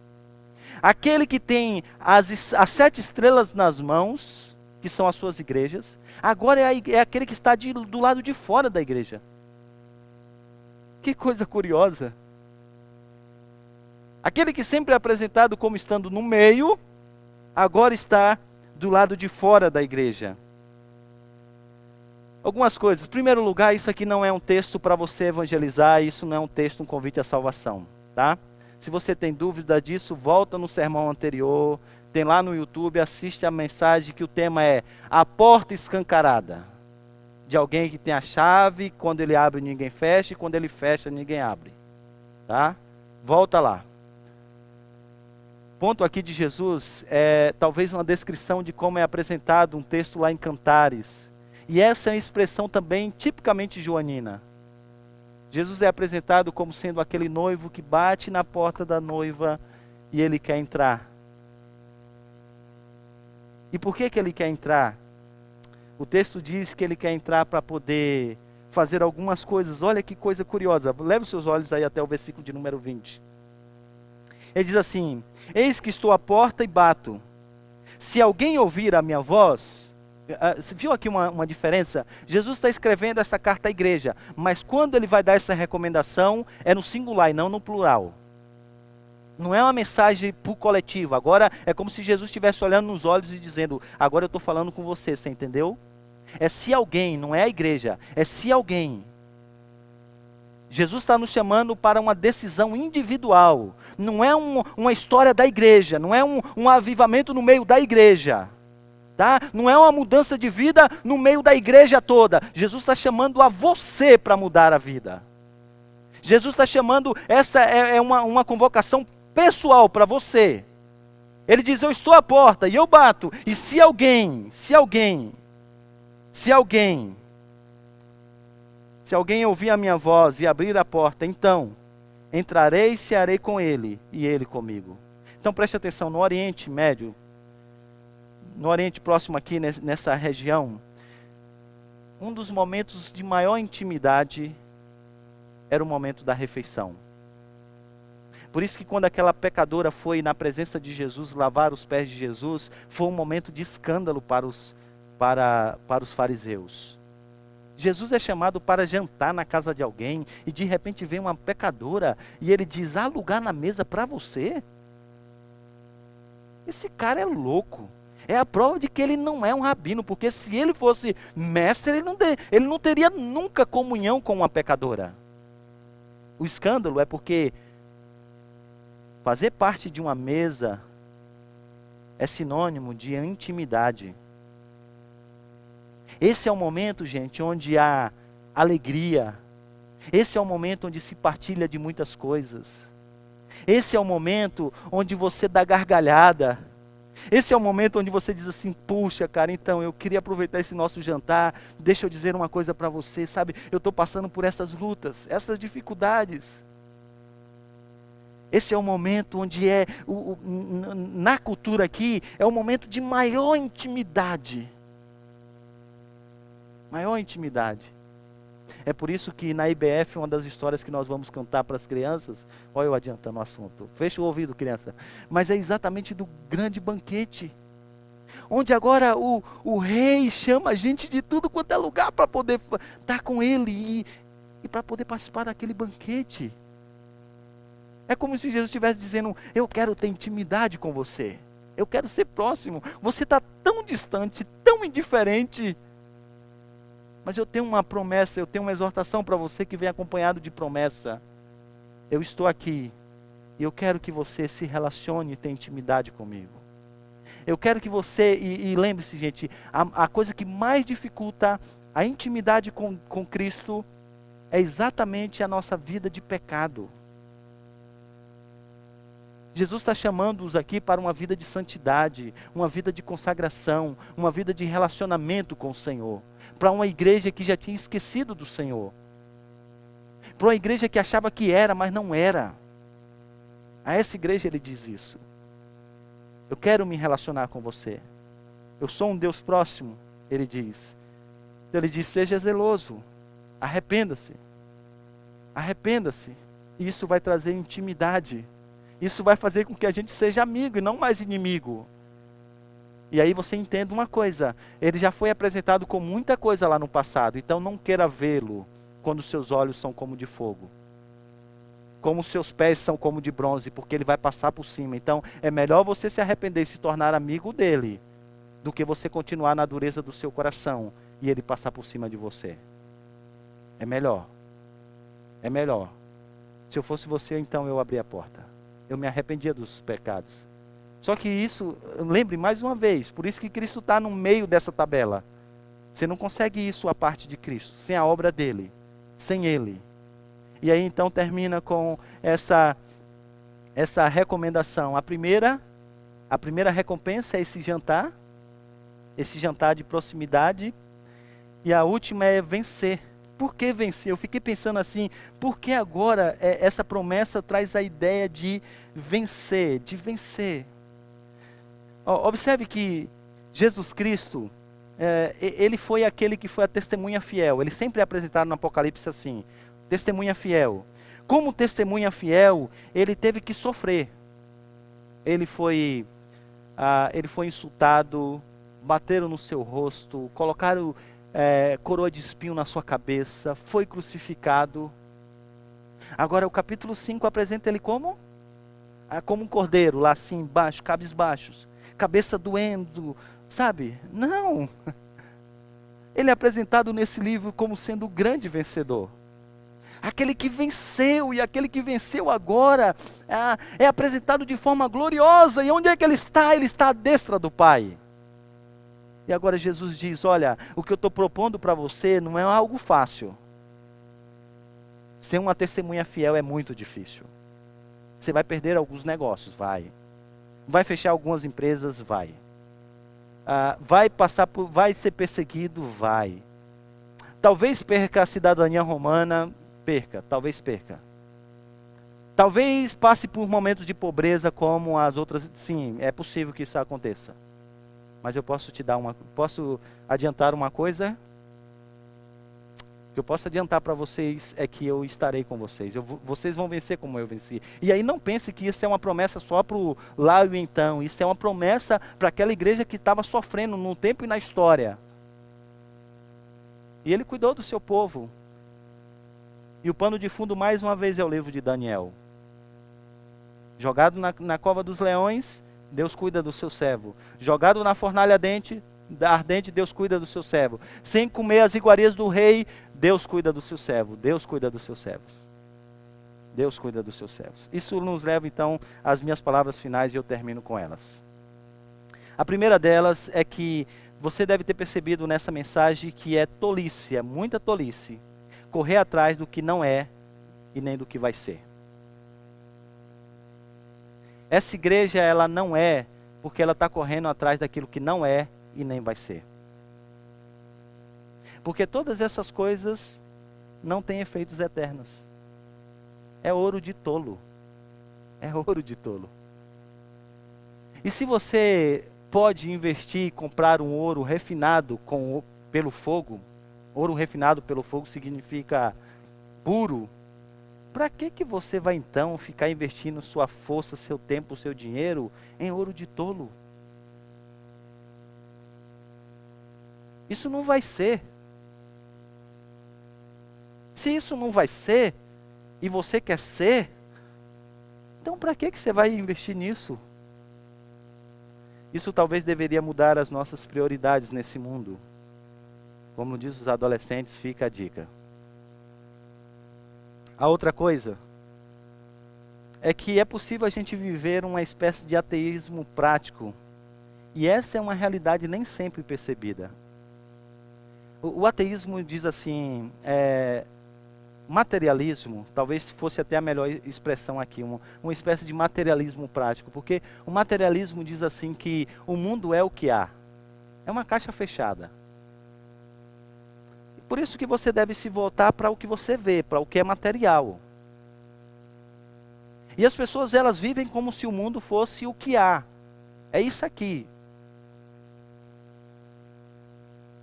aquele que tem as 7 estrelas nas mãos, que são as suas igrejas, agora é aquele que está do lado de fora da igreja. Que coisa curiosa. Aquele que sempre é apresentado como estando no meio, agora está do lado de fora da igreja. Algumas coisas. Em primeiro lugar, isso aqui não é um texto para você evangelizar, isso não é um texto, um convite à salvação, tá? Se você tem dúvida disso, volta no sermão anterior, tem lá no YouTube, assiste a mensagem que o tema é a porta escancarada. De alguém que tem a chave, quando ele abre ninguém fecha, e quando ele fecha ninguém abre, tá? Volta lá. Ponto aqui de Jesus é talvez uma descrição de como é apresentado um texto lá em Cantares. E essa é uma expressão também tipicamente joanina. Jesus é apresentado como sendo aquele noivo que bate na porta da noiva e ele quer entrar. E por que ele quer entrar? O texto diz que ele quer entrar para poder fazer algumas coisas. Olha que coisa curiosa. Leve os seus olhos aí até o versículo de número 20. Ele diz assim: eis que estou à porta e bato. Se Se alguém ouvir a minha voz... Você viu aqui uma diferença? Jesus está escrevendo essa carta à igreja, mas quando ele vai dar essa recomendação, é no singular e não no plural. Não é uma mensagem para o coletivo. Agora é como se Jesus estivesse olhando nos olhos e dizendo, agora eu estou falando com você, você entendeu? É se alguém, não é a igreja, é se alguém. Jesus está nos chamando para uma decisão individual. Não é uma história da igreja, não é um avivamento no meio da igreja. Tá? Não é uma mudança de vida no meio da igreja toda. Jesus está chamando a você para mudar a vida. Jesus está chamando, essa é uma convocação pessoal para você. Ele diz, eu estou à porta e eu bato. E se alguém ouvir a minha voz e abrir a porta, então entrarei e cearei com ele e ele comigo. Então preste atenção, no Oriente Médio, no Oriente Próximo aqui nessa região, um dos momentos de maior intimidade era o momento da refeição. Por isso que quando aquela pecadora foi na presença de Jesus lavar os pés de Jesus, foi um momento de escândalo para os fariseus. Jesus é chamado para jantar na casa de alguém e de repente vem uma pecadora e ele diz, há lugar na mesa para você? Esse cara é louco. É a prova de que ele não é um rabino, porque se ele fosse mestre, ele não teria nunca comunhão com uma pecadora. O escândalo é porque fazer parte de uma mesa é sinônimo de intimidade. Esse é o momento, gente, onde há alegria. Esse é o momento onde se partilha de muitas coisas. Esse é o momento onde você dá gargalhada. Esse é o momento onde você diz assim, puxa, cara, então eu queria aproveitar esse nosso jantar, deixa eu dizer uma coisa para você, sabe, eu estou passando por essas lutas, essas dificuldades. Esse é o momento onde na cultura aqui, é o momento de maior intimidade. Maior intimidade. É por isso que na IBF, uma das histórias que nós vamos cantar para as crianças, olha eu adiantando o assunto, fecha o ouvido, criança, mas é exatamente do grande banquete, onde agora o rei chama a gente de tudo quanto é lugar para poder estar com ele e para poder participar daquele banquete. É como se Jesus estivesse dizendo, eu quero ter intimidade com você, eu quero ser próximo, você está tão distante, tão indiferente, mas eu tenho uma promessa, eu tenho uma exortação para você que vem acompanhado de promessa. Eu estou aqui e eu quero que você se relacione e tenha intimidade comigo. Eu quero que você, e lembre-se, gente, a coisa que mais dificulta a intimidade com Cristo é exatamente a nossa vida de pecado. Jesus está chamando-os aqui para uma vida de santidade, uma vida de consagração, uma vida de relacionamento com o Senhor. Para uma igreja que já tinha esquecido do Senhor. Para uma igreja que achava que era, mas não era. A essa igreja ele diz isso. Eu quero me relacionar com você. Eu sou um Deus próximo, ele diz. Então ele diz, seja zeloso, arrependa-se. Arrependa-se. E isso vai trazer intimidade. Isso vai fazer com que a gente seja amigo e não mais inimigo. E aí você entende uma coisa, ele já foi apresentado com muita coisa lá no passado, então não queira vê-lo quando seus olhos são como de fogo. Como os seus pés são como de bronze, porque ele vai passar por cima. Então é melhor você se arrepender e se tornar amigo dele, do que você continuar na dureza do seu coração e ele passar por cima de você. É melhor. É melhor. Se eu fosse você, então eu abria a porta. Eu me arrependia dos pecados. Só que isso, lembre mais uma vez, por isso que Cristo está no meio dessa tabela. Você não consegue isso a parte de Cristo, sem a obra dele, sem ele. E aí então termina com essa recomendação. A primeira recompensa é esse jantar de proximidade. E a última é vencer. Por que vencer? Eu fiquei pensando assim, por que agora essa promessa traz a ideia de vencer, Observe que Jesus Cristo, ele foi aquele que foi a testemunha fiel. Ele sempre é apresentado no Apocalipse assim, testemunha fiel. Como testemunha fiel, ele teve que sofrer. Ele foi ele foi insultado, bateram no seu rosto, colocaram coroa de espinho na sua cabeça, foi crucificado. Agora o capítulo 5 apresenta ele como? Como um cordeiro, lá assim embaixo, cabisbaixos, cabeça doendo, sabe? Não! Ele é apresentado nesse livro como sendo o grande vencedor. Aquele que venceu, e aquele que venceu agora é apresentado de forma gloriosa. E onde é que ele está? Ele está à destra do Pai. E agora Jesus diz, olha, o que eu estou propondo para você não é algo fácil. Ser uma testemunha fiel é muito difícil. Você vai perder alguns negócios, vai. Vai fechar algumas empresas, vai. Vai ser perseguido, vai. Talvez perca a cidadania romana, talvez perca. Talvez passe por momentos de pobreza como as outras, sim, é possível que isso aconteça. Mas eu posso posso adiantar uma coisa? O que eu posso adiantar para vocês é que eu estarei com vocês. Vocês vão vencer como eu venci. E aí não pense que isso é uma promessa só para o lá e então. Isso é uma promessa para aquela igreja que estava sofrendo num tempo e na história. E ele cuidou do seu povo. E o pano de fundo mais uma vez é o livro de Daniel. Jogado na cova dos leões, Deus cuida do seu servo. Jogado na fornalha ardente, Deus cuida do seu servo. Sem comer as iguarias do rei, Deus cuida do seu servo. Deus cuida dos seus servos. Deus cuida dos seus servos. Isso nos leva então às minhas palavras finais e eu termino com elas. A primeira delas é que você deve ter percebido nessa mensagem que é tolice, é muita tolice, correr atrás do que não é e nem do que vai ser. Essa igreja, ela não é porque ela está correndo atrás daquilo que não é e nem vai ser. Porque todas essas coisas não têm efeitos eternos. É ouro de tolo. É ouro de tolo. E se você pode investir e comprar um ouro refinado pelo fogo, ouro refinado pelo fogo significa puro, para que você vai então ficar investindo sua força, seu tempo, seu dinheiro em ouro de tolo? Isso não vai ser. Se isso não vai ser, e você quer ser, então para que você vai investir nisso? Isso talvez deveria mudar as nossas prioridades nesse mundo. Como diz os adolescentes, fica a dica. A outra coisa é que é possível a gente viver uma espécie de ateísmo prático. E essa é uma realidade nem sempre percebida. O ateísmo diz assim, materialismo, talvez fosse até a melhor expressão aqui, uma espécie de materialismo prático, porque o materialismo diz assim que o mundo é o que há, é uma caixa fechada. Por isso que você deve se voltar para o que você vê, para o que é material. E as pessoas, elas vivem como se o mundo fosse o que há, é isso aqui.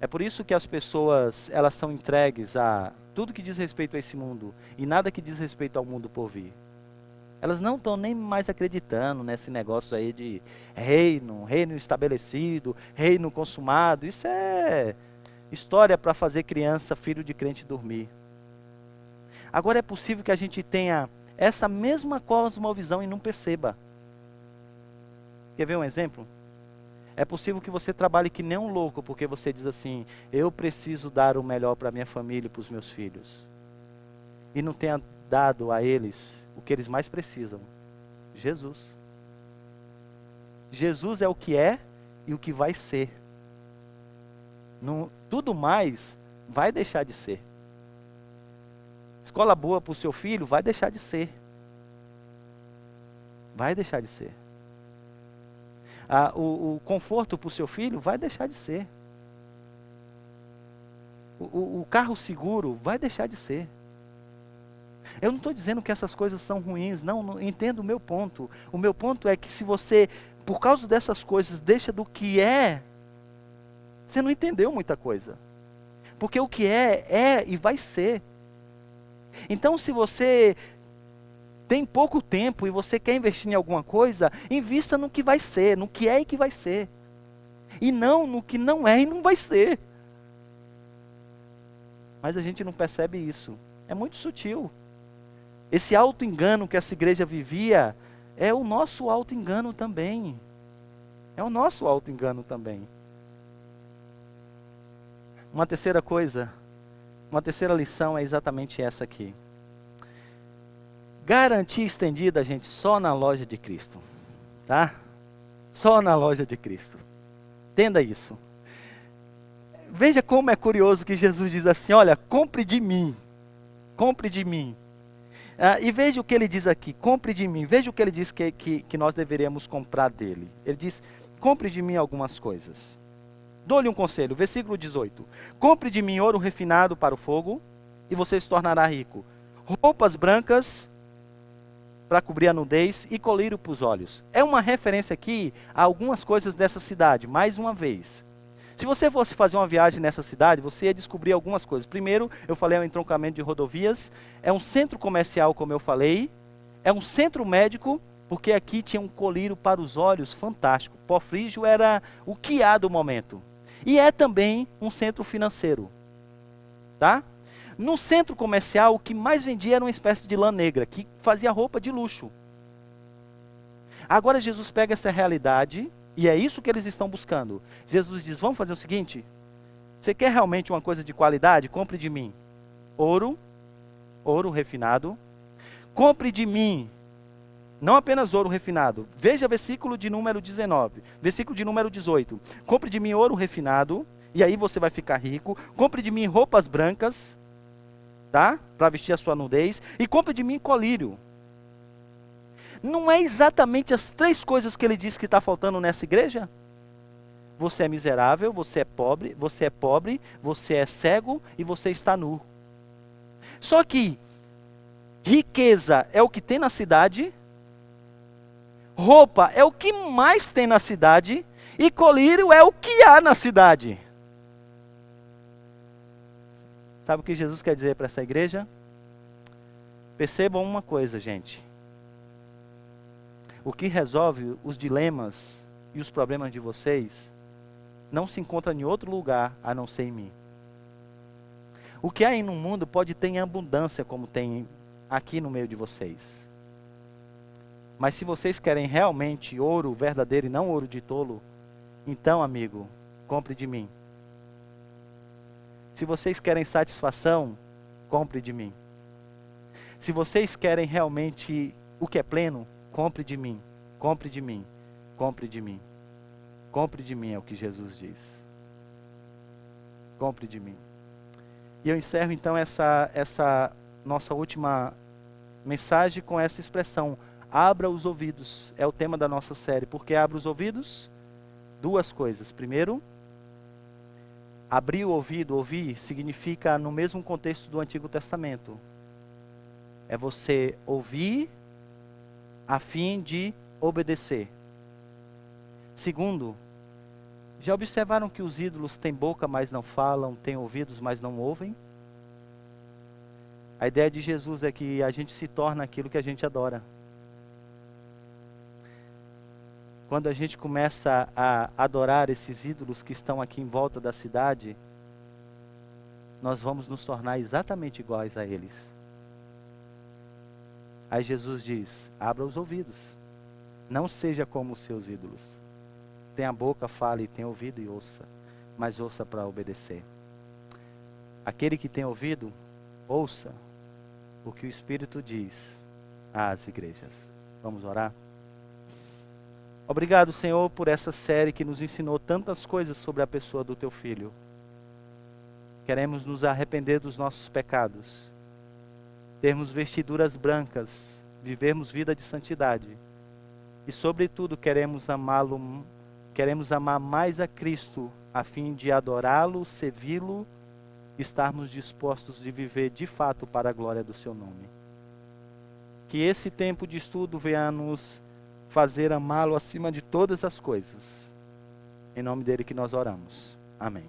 É por isso que as pessoas, elas são entregues a tudo que diz respeito a esse mundo e nada que diz respeito ao mundo por vir. Elas não estão nem mais acreditando nesse negócio aí de reino estabelecido, reino consumado. Isso é história para fazer criança, filho de crente dormir. Agora é possível que a gente tenha essa mesma cosmovisão e não perceba. Quer ver um exemplo? É possível que você trabalhe que nem um louco, porque você diz assim, eu preciso dar o melhor para minha família e para os meus filhos. E não tenha dado a eles o que eles mais precisam. Jesus. Jesus é o que é e o que vai ser. Tudo mais vai deixar de ser. Escola boa para o seu filho vai deixar de ser. Vai deixar de ser. O conforto para o seu filho vai deixar de ser. O carro seguro vai deixar de ser. Eu não estou dizendo que essas coisas são ruins, não entendo o meu ponto. O meu ponto é que se você, por causa dessas coisas, deixa do que é, você não entendeu muita coisa. Porque o que é e vai ser. Então se você tem pouco tempo e você quer investir em alguma coisa, invista no que vai ser, no que é e que vai ser. E não no que não é e não vai ser. Mas a gente não percebe isso. É muito sutil. Esse auto-engano que essa igreja vivia é o nosso auto-engano também. É o nosso auto-engano também. Uma terceira coisa, uma terceira lição é exatamente essa aqui. Garantia estendida, gente, só na loja de Cristo. Tá? Só na loja de Cristo. Entenda isso. Veja como é curioso que Jesus diz assim, olha, compre de mim. Compre de mim. E veja o que ele diz aqui, compre de mim. Veja o que ele diz que nós deveríamos comprar dele. Ele diz, compre de mim algumas coisas. Dou-lhe um conselho, versículo 18. Compre de mim ouro refinado para o fogo, e você se tornará rico. Roupas brancas para cobrir a nudez e colírio para os olhos. É uma referência aqui a algumas coisas dessa cidade, mais uma vez. Se você fosse fazer uma viagem nessa cidade, você ia descobrir algumas coisas. Primeiro, eu falei, é um entroncamento de rodovias, é um centro comercial, como eu falei, é um centro médico, porque aqui tinha um colírio para os olhos fantástico. Pó frígio era o que há do momento. E é também um centro financeiro. Tá? No centro comercial, o que mais vendia era uma espécie de lã negra, que fazia roupa de luxo. Agora Jesus pega essa realidade, e é isso que eles estão buscando. Jesus diz, vamos fazer o seguinte, você quer realmente uma coisa de qualidade? Compre de mim ouro refinado. Compre de mim, não apenas ouro refinado. Veja versículo de número 19, versículo de número 18. Compre de mim ouro refinado, e aí você vai ficar rico. Compre de mim roupas brancas, tá? Para vestir a sua nudez. E compre de mim colírio. Não é exatamente as três coisas que ele diz que está faltando nessa igreja? Você é miserável, você é pobre, você é cego e você está nu. Só que riqueza é o que tem na cidade, roupa é o que mais tem na cidade e colírio é o que há na cidade. Sabe o que Jesus quer dizer para essa igreja? Percebam uma coisa, gente. O que resolve os dilemas e os problemas de vocês não se encontra em outro lugar a não ser em mim. O que há aí no mundo pode ter em abundância como tem aqui no meio de vocês. Mas se vocês querem realmente ouro verdadeiro e não ouro de tolo, então, amigo, compre de mim. Se vocês querem satisfação, compre de mim. Se vocês querem realmente o que é pleno, compre de mim, compre de mim, compre de mim. Compre de mim é o que Jesus diz. Compre de mim. E eu encerro então essa nossa última mensagem com essa expressão. Abra os ouvidos. É o tema da nossa série. Por que abra os ouvidos? Duas coisas. Primeiro, abrir o ouvido, ouvir, significa no mesmo contexto do Antigo Testamento. É você ouvir a fim de obedecer. Segundo, já observaram que os ídolos têm boca, mas não falam, têm ouvidos, mas não ouvem? A ideia de Jesus é que a gente se torna aquilo que a gente adora. Quando a gente começa a adorar esses ídolos que estão aqui em volta da cidade, nós vamos nos tornar exatamente iguais a eles. Aí Jesus diz, abra os ouvidos. Não seja como os seus ídolos. Tenha boca, fale, tenha ouvido e ouça. Mas ouça para obedecer. Aquele que tem ouvido, ouça o que o Espírito diz às igrejas. Vamos orar? Obrigado, Senhor, por essa série que nos ensinou tantas coisas sobre a pessoa do Teu Filho. Queremos nos arrepender dos nossos pecados, termos vestiduras brancas, vivermos vida de santidade. E, sobretudo, queremos amá-lo, queremos amar mais a Cristo, a fim de adorá-lo, servi-lo, estarmos dispostos de viver de fato para a glória do Seu nome. Que esse tempo de estudo venha nos fazer amá-lo acima de todas as coisas. Em nome dele que nós oramos. Amém.